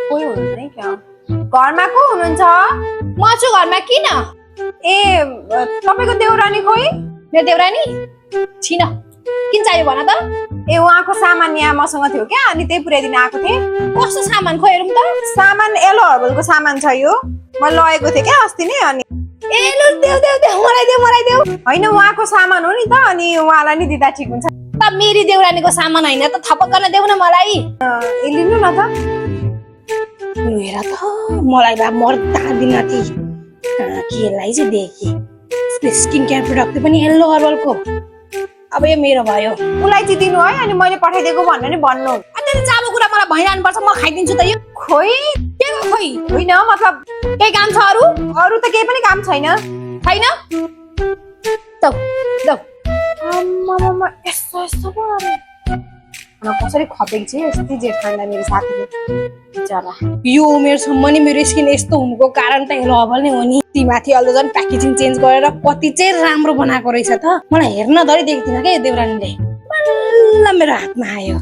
कोही हुनुहुन्न है क्या घरमा को हुनुहुन्छ म छु घरमा किन ए तपाईको देउरानी खोइ मेरो देउरानी छिन किन चाहियो भन त ए उहाँको सामान यहाँ मसँग थियो क्या अनि त्यही पुर्याइदिन आएको थिएँ कस्तो सामान खो हेरौँ त सामान एलो हर्बलको सामान छ यो म लगेको थिएँ क्या अस्ति नै अनि ए लु देऊ देऊ देऊ मलाई देऊ होइन उहाँको सामान हो नि त अनि उहाँलाई नि दिँदा ठिक हुन्छ त मेरी देउरानीको सामान हैन त थपक गर्न देऊ न मलाई ए लिनु न त लु हेर त मलाई बा मर्दा दिन ती केलाई चाहिँ देखे स्किन केयर प्रोडक्ट पनि एल्लो हर्बलको अब यो मेरो भयो उलाई चाहिँ दिनु है अनि मैले पठाइदिएको भनेर नि भन्नु अनि जाबो कुरा मलाई भइरहनु पर्छ म खाइदिन्छु त यो खोइ के हो खोइ होइन मतलब केही काम छ अरू त केही पनि काम छैन छैन दौ दौ आम्मामा यस्तो यस्तो पो कसरी खपेको छ यस्तै जेठान्दा मेरो साथीले बिचरा यो उमेरसम्म नि मेरो स्किन यस्तो हुनुको कारण त हेलो हर्बल नै हो नि ती माथि अल्ल झन् प्याकेजिङ चेन्ज गरेर कति चाहिँ राम्रो बनाएको रहेछ त मलाई हेर्न धरि देख्दिन के देउरानीले बल्ल मेरो हातमा आयो